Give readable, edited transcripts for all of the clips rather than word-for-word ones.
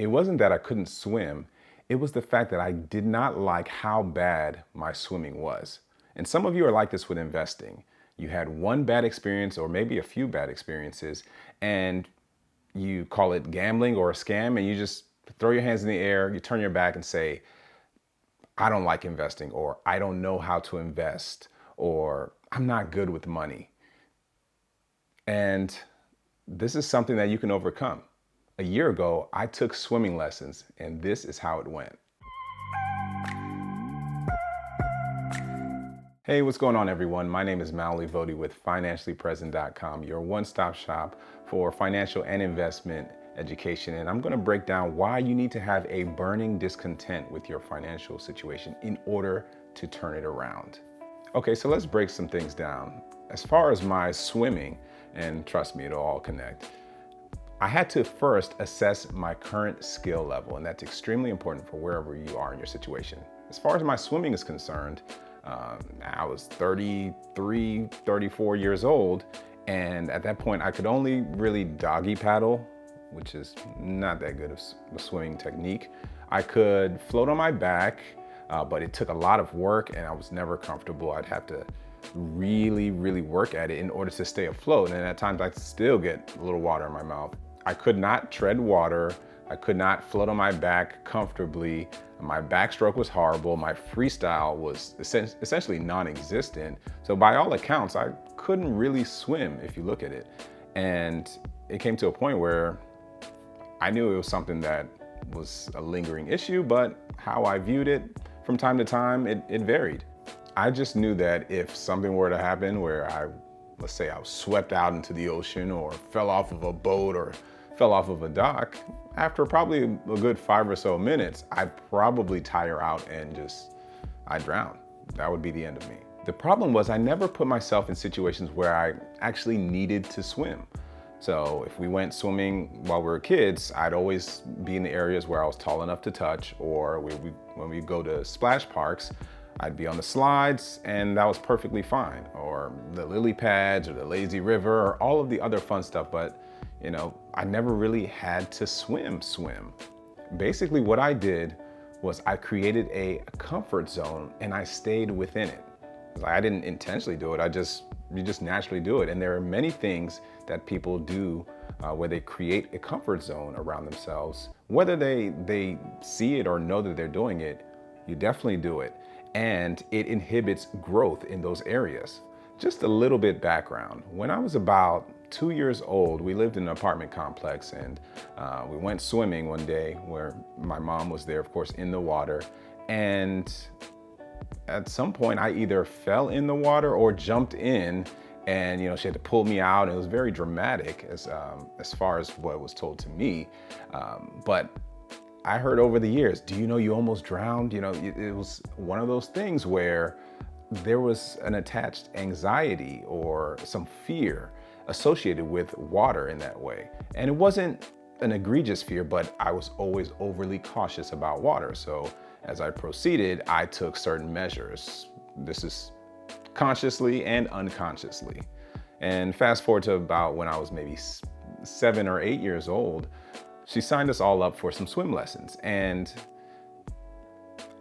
It wasn't that I couldn't swim, it was the fact that I did not like how bad my swimming was. And some of you are like this with investing. You had one bad experience or maybe a few bad experiences, and you call it gambling or a scam, and you just throw your hands in the air, you turn your back and say, I don't like investing, or I don't know how to invest, or I'm not good with money. And this is something that you can overcome. A year ago, I took swimming lessons, and this is how it went. Hey, what's going on, everyone? My name is Mallory Vody with financiallypresent.com, your one-stop shop for financial and investment education. And I'm going to break down why you need to have a burning discontent with your financial situation in order to turn it around. Okay, so let's break some things down. As far as my swimming, and trust me, it'll all connect, I had to first assess my current skill level, and that's extremely important for wherever you are in your situation. As far as my swimming is concerned, I was 33, 34 years old, and at that point I could only really doggy paddle, which is not that good of a swimming technique. I could float on my back, but it took a lot of work and I was never comfortable. I'd have to really work at it in order to stay afloat, and at times I'd still get a little water in my mouth. I could not tread water. I could not float on my back comfortably. My backstroke was horrible. My freestyle was essentially non-existent. So by all accounts, I couldn't really swim if you look at it. And it came to a point where I knew it was something that was a lingering issue, but how I viewed it from time to time, it varied. I just knew that if something were to happen where let's say I was swept out into the ocean or fell off of a boat or fell off of a dock, after probably a good 5 or so minutes, I'd probably tire out and I'd drown. That would be the end of me. The problem was I never put myself in situations where I actually needed to swim. So if we went swimming while we were kids, I'd always be in the areas where I was tall enough to touch, or when we go to splash parks, I'd be on the slides and that was perfectly fine, or the lily pads or the lazy river or all of the other fun stuff. But I never really had to swim. Basically what I did was I created a comfort zone and I stayed within it. I didn't intentionally do it. You just naturally do it. And there are many things that people do where they create a comfort zone around themselves. Whether they see it or know that they're doing it, you definitely do it. And it inhibits growth in those areas. Just a little bit background. When I was about 2 years old, we lived in an apartment complex, and we went swimming one day where my mom was there, of course, in the water. And at some point, I either fell in the water or jumped in, and she had to pull me out. And it was very dramatic as far as what was told to me. But I heard over the years, do you know you almost drowned? It was one of those things where there was an attached anxiety or some fear associated with water in that way. And it wasn't an egregious fear, but I was always overly cautious about water. So as I proceeded, I took certain measures. This is consciously and unconsciously. And fast forward to about when I was maybe 7 or 8 years old, she signed us all up for some swim lessons, and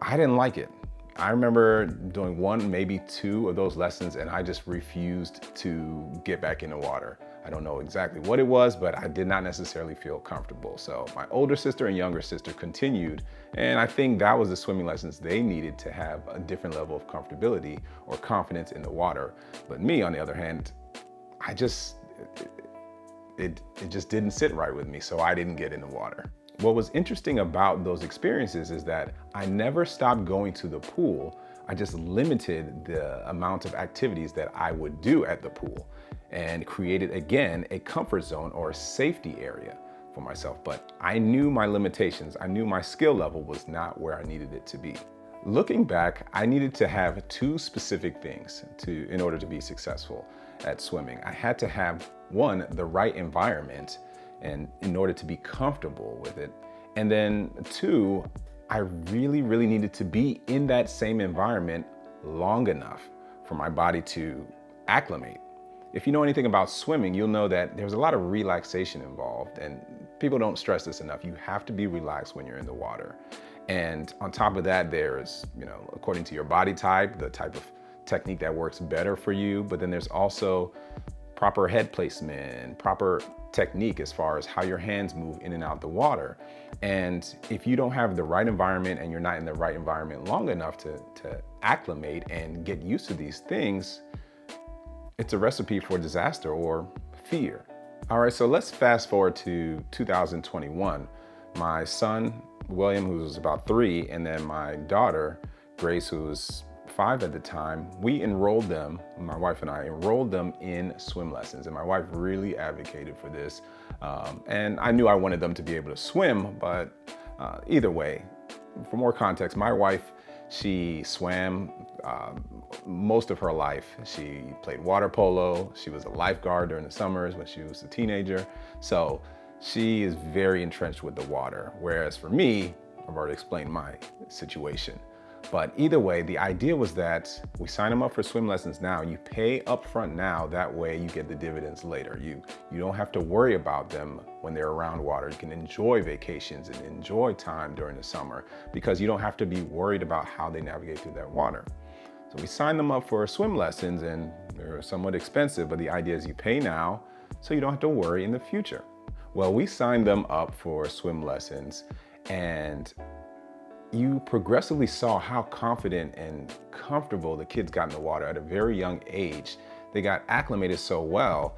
I didn't like it. I remember doing 1, maybe 2 of those lessons, and I just refused to get back in the water. I don't know exactly what it was, but I did not necessarily feel comfortable. So my older sister and younger sister continued, and I think that was the swimming lessons they needed to have a different level of comfortability or confidence in the water. But me, on the other hand, it just didn't sit right with me, so I didn't get in the water. What was interesting about those experiences is that I never stopped going to the pool. I just limited the amount of activities that I would do at the pool and created, again, a comfort zone or a safety area for myself. But I knew my limitations. I knew my skill level was not where I needed it to be. Looking back, I needed to have 2 specific things in order to be successful at swimming. I had to have, 1, the right environment, and in order to be comfortable with it. And then 2, I really needed to be in that same environment long enough for my body to acclimate. If you know anything about swimming, you'll know that there's a lot of relaxation involved, and people don't stress this enough. You have to be relaxed when you're in the water. And on top of that, there's, according to your body type, the type of technique that works better for you. But then there's also proper head placement, proper technique as far as how your hands move in and out the water. And if you don't have the right environment and you're not in the right environment long enough to acclimate and get used to these things, it's a recipe for disaster or fear. All right, so let's fast forward to 2021. My son, William, who was about 3, and then my daughter, Grace, who was 5 at the time, we enrolled them, my wife and I enrolled them in swim lessons. And my wife really advocated for this. And I knew I wanted them to be able to swim, but either way, for more context, my wife, she swam most of her life. She played water polo. She was a lifeguard during the summers when she was a teenager. So she is very entrenched with the water. Whereas for me, I've already explained my situation. But either way, the idea was that we sign them up for swim lessons now. You pay upfront now, that way you get the dividends later. You don't have to worry about them when they're around water. You can enjoy vacations and enjoy time during the summer because you don't have to be worried about how they navigate through that water. So we signed them up for swim lessons, and they're somewhat expensive, but the idea is you pay now so you don't have to worry in the future. Well, we signed them up for swim lessons, and you progressively saw how confident and comfortable the kids got in the water at a very young age. They got acclimated so well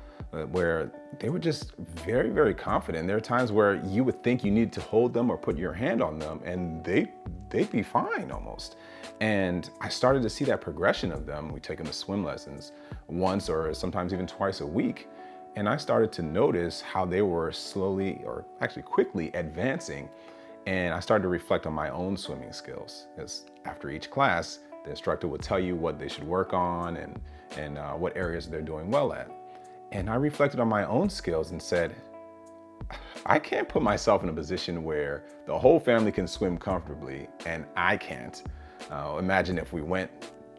where they were just very, very confident. There are times where you would think you needed to hold them or put your hand on them and they'd be fine almost. And I started to see that progression of them. We take them to swim lessons once or sometimes even twice a week. And I started to notice how they were slowly, or actually quickly, advancing. And I started to reflect on my own swimming skills, because after each class, the instructor would tell you what they should work on and what areas they're doing well at. And I reflected on my own skills and said, I can't put myself in a position where the whole family can swim comfortably and I can't. Imagine if we went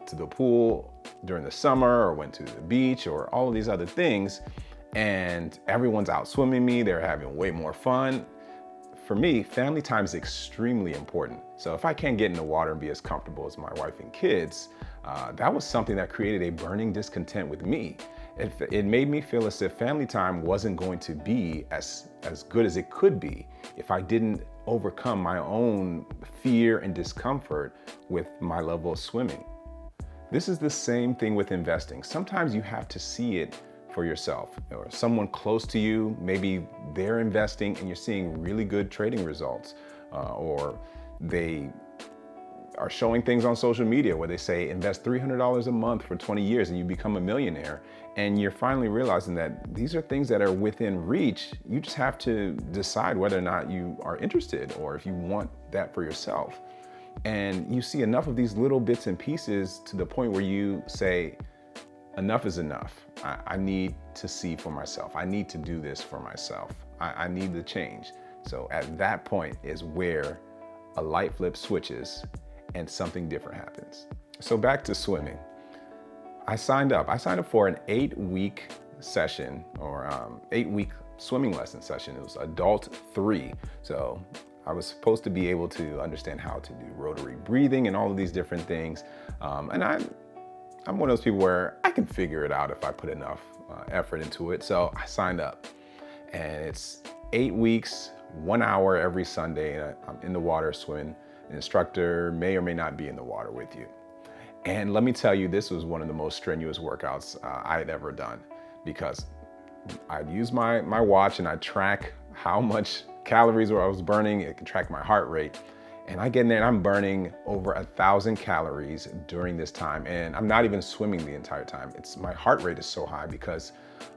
to the pool during the summer or went to the beach or all of these other things and everyone's out swimming me, they're having way more fun. For me, family time is extremely important. So if I can't get in the water and be as comfortable as my wife and kids, that was something that created a burning discontent with me. It made me feel as if family time wasn't going to be as good as it could be if I didn't overcome my own fear and discomfort with my level of swimming. This is the same thing with investing. Sometimes you have to see it for yourself, or someone close to you, maybe they're investing and you're seeing really good trading results, or they are showing things on social media where they say invest $300 a month for 20 years and you become a millionaire. And you're finally realizing that these are things that are within reach. You just have to decide whether or not you are interested or if you want that for yourself. And you see enough of these little bits and pieces to the point where you say, enough is enough. I need to see for myself. I need to do this for myself. I need the change. So at that point is where a light flip switches and something different happens. So back to swimming. I signed up for an 8-week session, or 8-week swimming lesson session. It was adult 3. So I was supposed to be able to understand how to do rotary breathing and all of these different things. And I'm one of those people where I can figure it out if I put enough effort into it. So I signed up, and it's 8 weeks, 1 hour every Sunday, and I'm in the water swimming. The instructor may or may not be in the water with you. And let me tell you, this was one of the most strenuous workouts I had ever done, because I'd use my watch and I'd track how much calories I was burning. It could track my heart rate. And I get in there and I'm burning over 1,000 calories during this time. And I'm not even swimming the entire time. My heart rate is so high because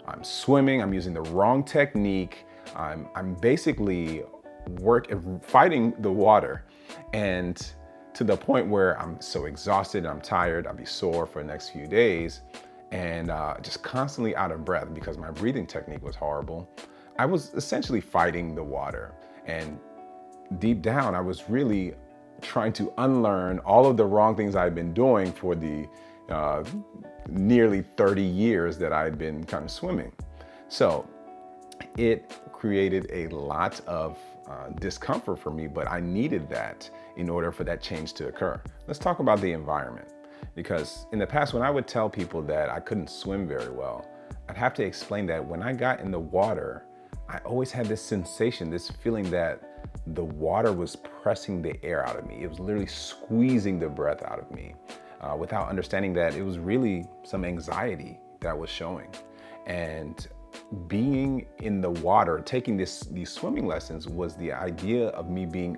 I'm swimming, I'm using the wrong technique. I'm basically fighting the water. And to the point where I'm so exhausted, I'm tired, I'll be sore for the next few days, and just constantly out of breath because my breathing technique was horrible. I was essentially fighting the water. And deep down, I was really trying to unlearn all of the wrong things I'd been doing for the nearly 30 years that I'd been kind of swimming. So it created a lot of discomfort for me, but I needed that in order for that change to occur. Let's talk about the environment, because in the past, when I would tell people that I couldn't swim very well, I'd have to explain that when I got in the water, I always had this sensation, this feeling that the water was pressing the air out of me. It was literally squeezing the breath out of me, without understanding that it was really some anxiety that was showing. And being in the water, taking these swimming lessons, was the idea of me being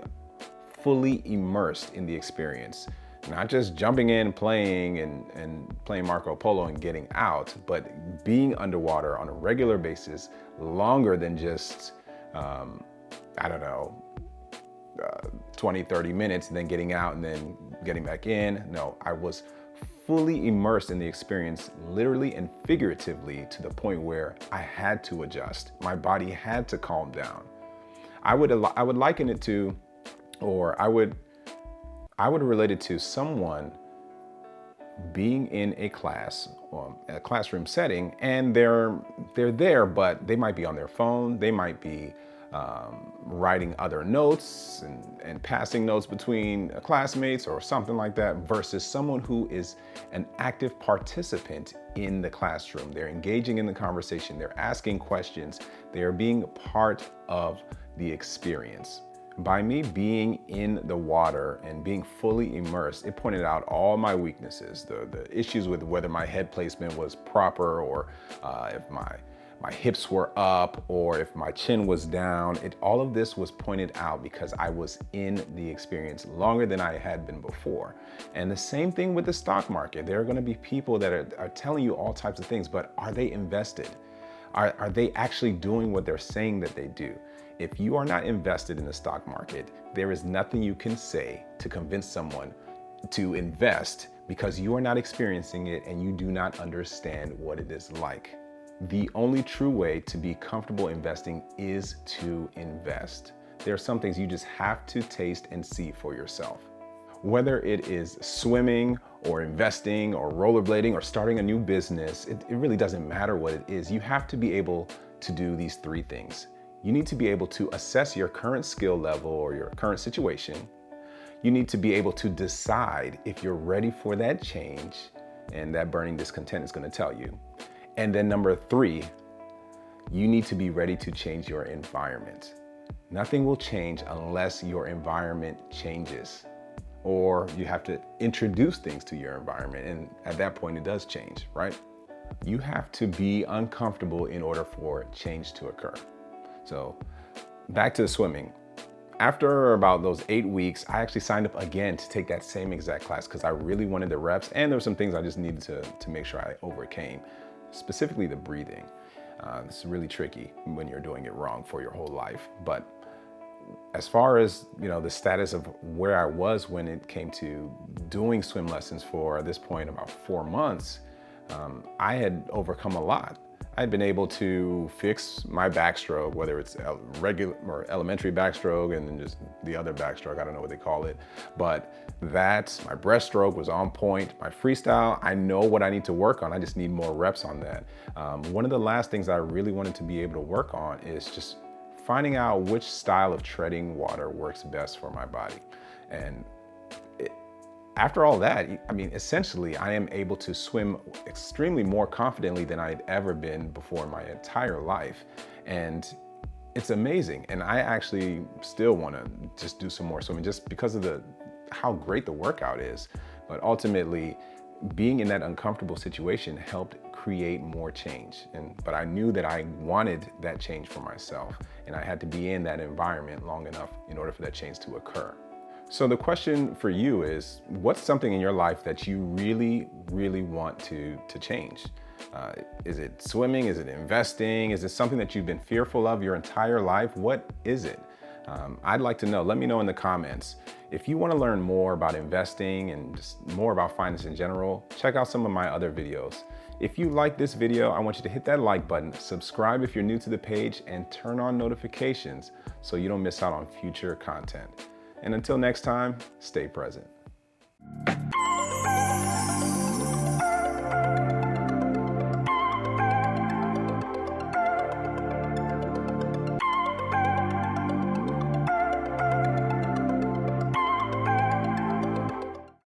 fully immersed in the experience. Not just jumping in, playing and playing Marco Polo and getting out, but being underwater on a regular basis, longer than just, 20, 30 minutes, and then getting out and then getting back in. No, I was fully immersed in the experience, literally and figuratively, to the point where I had to adjust. My body had to calm down. I would liken it to, or I would relate it to someone being in a class, a classroom setting, and they're there, but they might be on their phone, they might be writing other notes and passing notes between classmates or something like that, versus someone who is an active participant in the classroom. They're engaging in the conversation, they're asking questions, they're being part of the experience. By me being in the water and being fully immersed, it pointed out all my weaknesses, the issues with whether my head placement was proper, or if my hips were up, or if my chin was down. All of this was pointed out because I was in the experience longer than I had been before. And the same thing with the stock market. There are going to be people that are telling you all types of things, but are they invested? Are they actually doing what they're saying that they do? If you are not invested in the stock market, there is nothing you can say to convince someone to invest, because you are not experiencing it and you do not understand what it is like. The only true way to be comfortable investing is to invest. There are some things you just have to taste and see for yourself. Whether it is swimming or investing or rollerblading or starting a new business, it really doesn't matter what it is. You have to be able to do these three things. You need to be able to assess your current skill level or your current situation. You need to be able to decide if you're ready for that change, and that burning discontent is going to tell you. And then number three, you need to be ready to change your environment. Nothing will change unless your environment changes, or you have to introduce things to your environment. And at that point, it does change, right? You have to be uncomfortable in order for change to occur. So back to the swimming. After about those 8 weeks, I actually signed up again to take that same exact class because I really wanted the reps, and there were some things I just needed to make sure I overcame, specifically the breathing. It's really tricky when you're doing it wrong for your whole life. But as far as the status of where I was when it came to doing swim lessons for, at this point, about 4 months, I had overcome a lot. I'd been able to fix my backstroke, whether it's a regular or elementary backstroke and then just the other backstroke, I don't know what they call it. But my breaststroke was on point. My freestyle, I know what I need to work on. I just need more reps on that. One of the last things I really wanted to be able to work on is just finding out which style of treading water works best for my body. And after all that, essentially, I am able to swim extremely more confidently than I'd ever been before in my entire life. And it's amazing. And I actually still want to just do some more swimming just because of how great the workout is. But ultimately, being in that uncomfortable situation helped create more change. But I knew that I wanted that change for myself, and I had to be in that environment long enough in order for that change to occur. So the question for you is, what's something in your life that you really, really want to change? Is it swimming? Is it investing? Is it something that you've been fearful of your entire life? What is it? I'd like to know. Let me know in the comments. If you want to learn more about investing and just more about finance in general, check out some of my other videos. If you like this video, I want you to hit that like button, subscribe if you're new to the page, and turn on notifications so you don't miss out on future content. And until next time, stay present.